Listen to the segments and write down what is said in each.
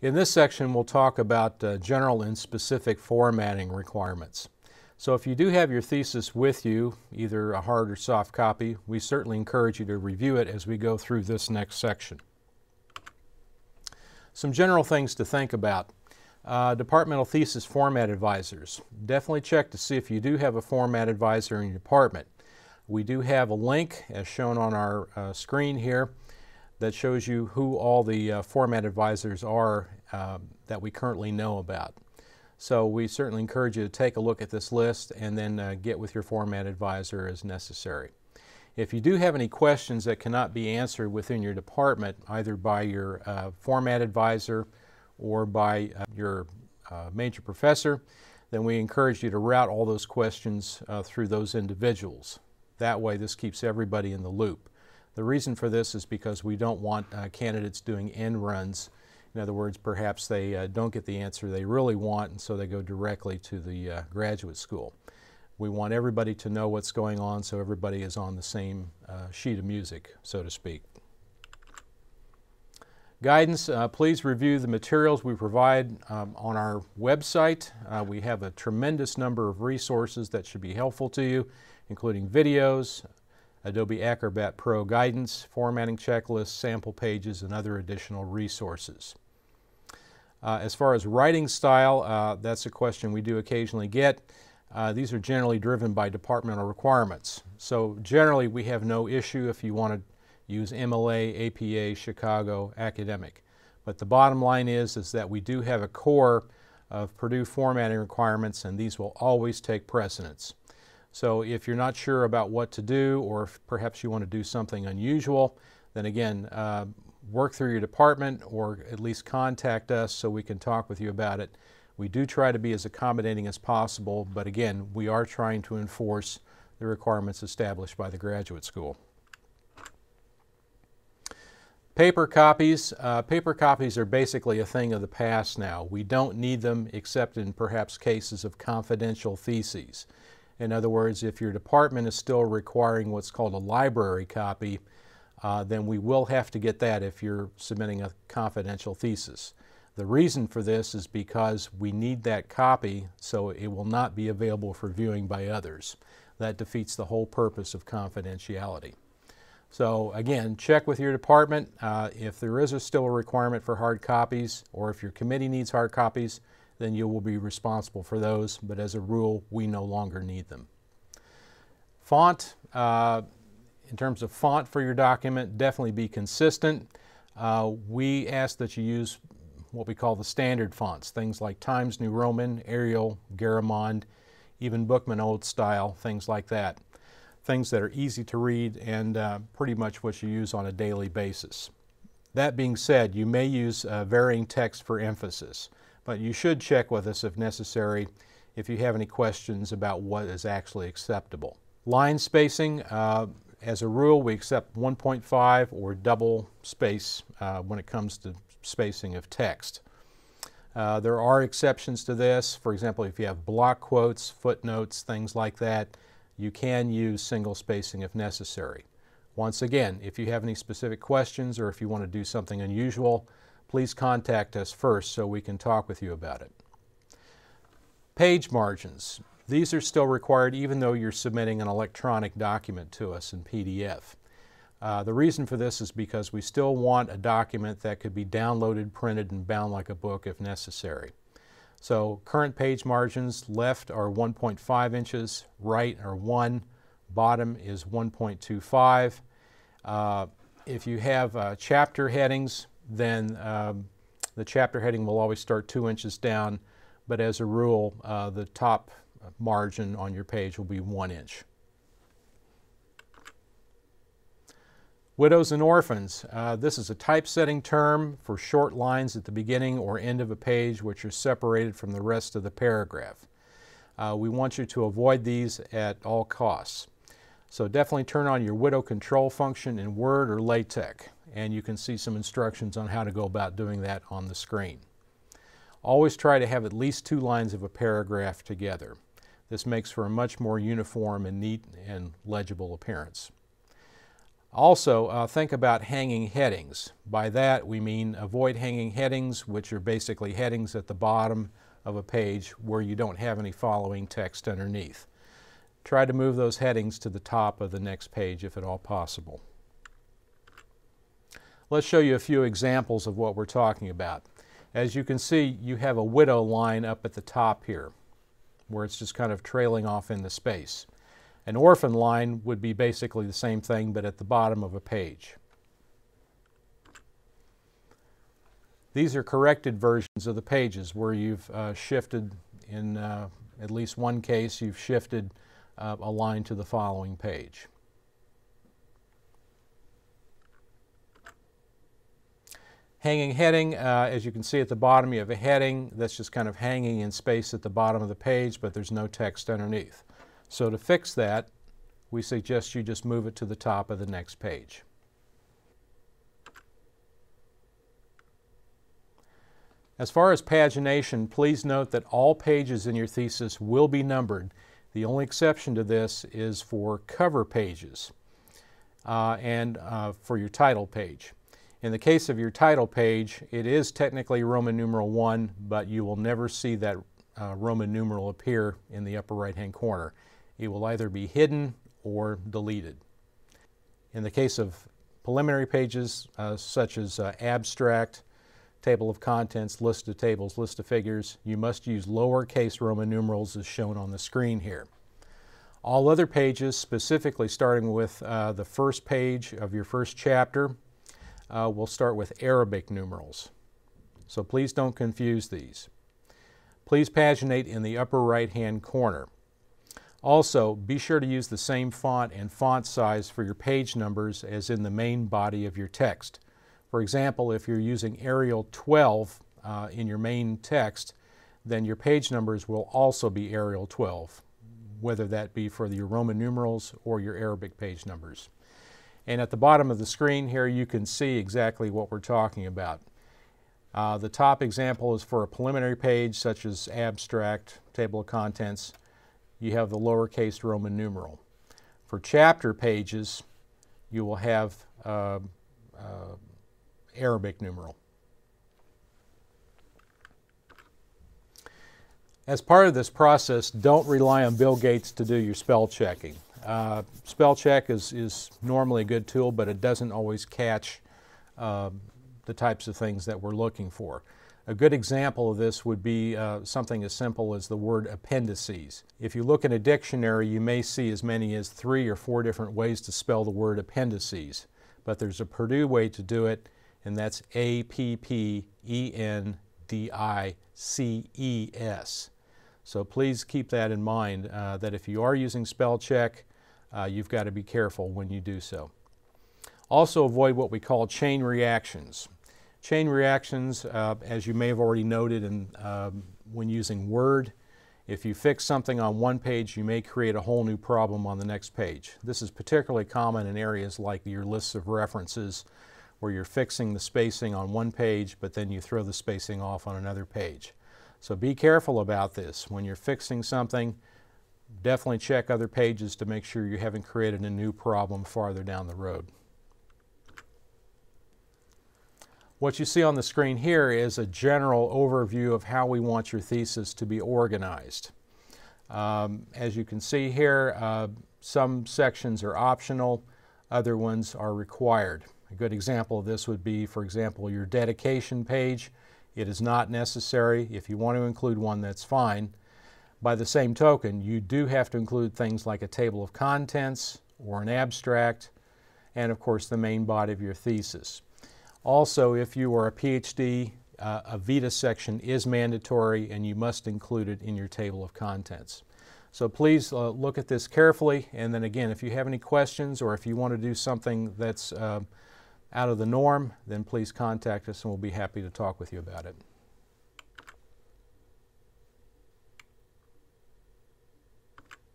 In this section, we'll talk about general and specific formatting requirements. So if you do have your thesis with you, either a hard or soft copy, we certainly encourage you to review it as we go through this next section. Some general things to think about. Departmental thesis format advisors. Definitely check to see if you do have a format advisor in your department. We do have a link, as shown on our screen here, that shows you who all the format advisors are that we currently know about. So we certainly encourage you to take a look at this list and then get with your format advisor as necessary. If you do have any questions that cannot be answered within your department, either by your format advisor or by your major professor, then we encourage you to route all those questions through those individuals. That way this keeps everybody in the loop. The reason for this is because we don't want candidates doing end runs. In other words, perhaps they don't get the answer they really want, and so they go directly to the graduate school. We want everybody to know what's going on so everybody is on the same sheet of music, so to speak. Guidance, please review the materials we provide on our website. We have a tremendous number of resources that should be helpful to you, including videos, Adobe Acrobat Pro guidance, formatting checklists, sample pages, and other additional resources. As far as writing style, that's a question we do occasionally get. These are generally driven by departmental requirements. So generally we have no issue if you want to use MLA, APA, Chicago, academic. But the bottom line is that we do have a core of Purdue formatting requirements, and these will always take precedence. So if you're not sure about what to do, or if perhaps you want to do something unusual, then again, work through your department or at least contact us so we can talk with you about it. We do try to be as accommodating as possible, but again, we are trying to enforce the requirements established by the graduate school. Paper copies. Paper copies are basically a thing of the past now. We don't need them except in perhaps cases of confidential theses. In other words, if your department is still requiring what's called a library copy, then we will have to get that if you're submitting a confidential thesis. The reason for this is because we need that copy so it will not be available for viewing by others. That defeats the whole purpose of confidentiality. So again, check with your department. If there is still a requirement for hard copies, or if your committee needs hard copies, then you will be responsible for those, but as a rule, we no longer need them. Font, in terms of font for your document, definitely be consistent. We ask that you use what we call the standard fonts, things like Times New Roman, Arial, Garamond, even Bookman Old Style, things like that. Things that are easy to read and pretty much what you use on a daily basis. That being said, you may use varying text for emphasis, but you should check with us if necessary if you have any questions about what is actually acceptable. Line spacing, as a rule, we accept 1.5 or double space when it comes to spacing of text. There are exceptions to this. For example, if you have block quotes, footnotes, things like that, you can use single spacing if necessary. Once again, if you have any specific questions or if you want to do something unusual, please contact us first so we can talk with you about it. Page margins. These are still required even though you're submitting an electronic document to us in PDF. The reason for this is because we still want a document that could be downloaded, printed, and bound like a book if necessary. So current page margins, left are 1.5 inches, right are 1, bottom is 1.25. If you have chapter headings, then the chapter heading will always start 2 inches down, but as a rule, the top margin on your page will be 1 inch. Widows and orphans. This is a typesetting term for short lines at the beginning or end of a page which are separated from the rest of the paragraph. We want you to avoid these at all costs. So definitely turn on your widow control function in Word or LaTeX, and you can see some instructions on how to go about doing that on the screen. Always try to have at least 2 lines of a paragraph together. This makes for a much more uniform and neat and legible appearance. Also, think about hanging headings. By that we mean avoid hanging headings, which are basically headings at the bottom of a page where you don't have any following text underneath. Try to move those headings to the top of the next page if at all possible. Let's show you a few examples of what we're talking about. As you can see, you have a widow line up at the top here, where it's just kind of trailing off into space. An orphan line would be basically the same thing, but at the bottom of a page. These are corrected versions of the pages where you've shifted, in at least one case, you've shifted a line to the following page. Hanging heading, as you can see at the bottom, you have a heading that's just kind of hanging in space at the bottom of the page, but there's no text underneath. So to fix that, we suggest you just move it to the top of the next page. As far as pagination, please note that all pages in your thesis will be numbered. The only exception to this is for cover pages and for your title page. In the case of your title page, it is technically Roman numeral 1, but you will never see that Roman numeral appear in the upper right-hand corner. It will either be hidden or deleted. In the case of preliminary pages such as abstract, table of contents, list of tables, list of figures, you must use lowercase Roman numerals as shown on the screen here. All other pages, specifically starting with the first page of your first chapter, will start with Arabic numerals. So please don't confuse these. Please paginate in the upper right-hand corner. Also, be sure to use the same font and font size for your page numbers as in the main body of your text. For example, if you're using Arial 12 in your main text, then your page numbers will also be Arial 12, whether that be for your Roman numerals or your Arabic page numbers. And at the bottom of the screen here, you can see exactly what we're talking about. The top example is for a preliminary page such as abstract, table of contents. You have the lowercase Roman numeral. For chapter pages, you will have Arabic numeral. As part of this process, don't rely on Bill Gates to do your spell checking. Spell check is normally a good tool, but it doesn't always catch the types of things that we're looking for. A good example of this would be something as simple as the word appendices. If you look in a dictionary, you may see as many as 3 or 4 different ways to spell the word appendices, but there's a Purdue way to do it, and that's A-P-P-E-N-D-I-C-E-S. So please keep that in mind, that if you are using spell check, you've got to be careful when you do so. Also avoid what we call chain reactions. Chain reactions, as you may have already noted when using Word, if you fix something on one page, you may create a whole new problem on the next page. This is particularly common in areas like your lists of references, where you're fixing the spacing on one page, but then you throw the spacing off on another page. So be careful about this. When you're fixing something, definitely check other pages to make sure you haven't created a new problem farther down the road. What you see on the screen here is a general overview of how we want your thesis to be organized. As you can see here, some sections are optional, other ones are required. A good example of this would be, for example, your dedication page. It is not necessary. If you want to include one, that's fine. By the same token, you do have to include things like a table of contents or an abstract, and of course the main body of your thesis. Also, if you are a PhD, a Vita section is mandatory and you must include it in your table of contents. So please look at this carefully, and then again, if you have any questions or if you want to do something that's out of the norm, then please contact us and we'll be happy to talk with you about it.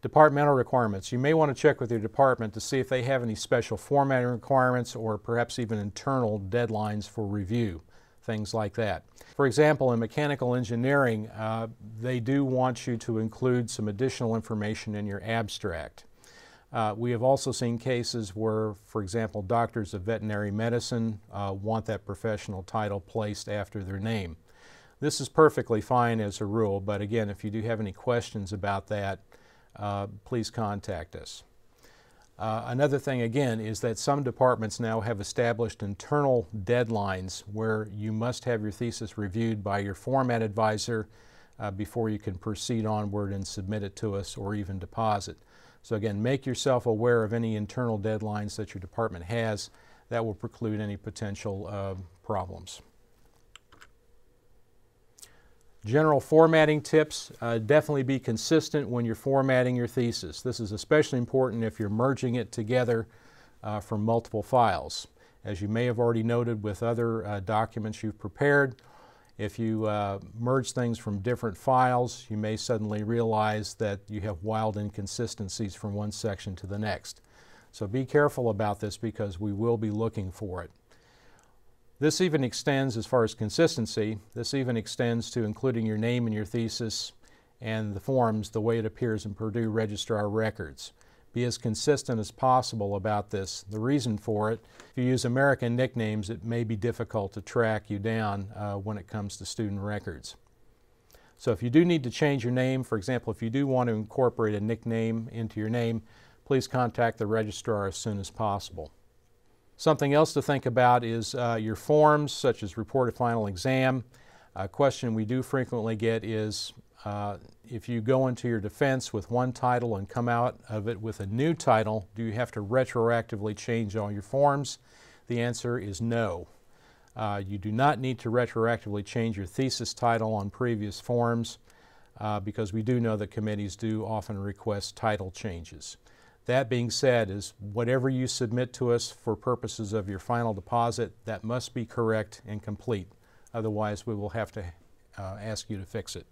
Departmental requirements. You may want to check with your department to see if they have any special formatting requirements or perhaps even internal deadlines for review, things like that. For example, in mechanical engineering, they do want you to include some additional information in your abstract. We have also seen cases where, for example, doctors of veterinary medicine want that professional title placed after their name. This is perfectly fine as a rule, but again, if you do have any questions about that, please contact us. Another thing, again, is that some departments now have established internal deadlines where you must have your thesis reviewed by your format advisor before you can proceed onward and submit it to us or even deposit. So again, make yourself aware of any internal deadlines that your department has. That will preclude any potential problems. General formatting tips, definitely be consistent when you're formatting your thesis. This is especially important if you're merging it together from multiple files. As you may have already noted with other documents you've prepared, if you merge things from different files, you may suddenly realize that you have wild inconsistencies from one section to the next. So be careful about this because we will be looking for it. This even extends, as far as consistency, this even extends to including your name in your thesis and the forms the way it appears in Purdue Registrar records. Be as consistent as possible about this. The reason for it, if you use American nicknames, it may be difficult to track you down when it comes to student records. So if you do need to change your name, for example, if you do want to incorporate a nickname into your name, please contact the registrar as soon as possible. Something else to think about is your forms, such as report of final exam. A question we do frequently get is if you go into your defense with one title and come out of it with a new title, do you have to retroactively change all your forms? The answer is no. You do not need to retroactively change your thesis title on previous forms because we do know that committees do often request title changes. That being said, is whatever you submit to us for purposes of your final deposit, that must be correct and complete. Otherwise, we will have to ask you to fix it.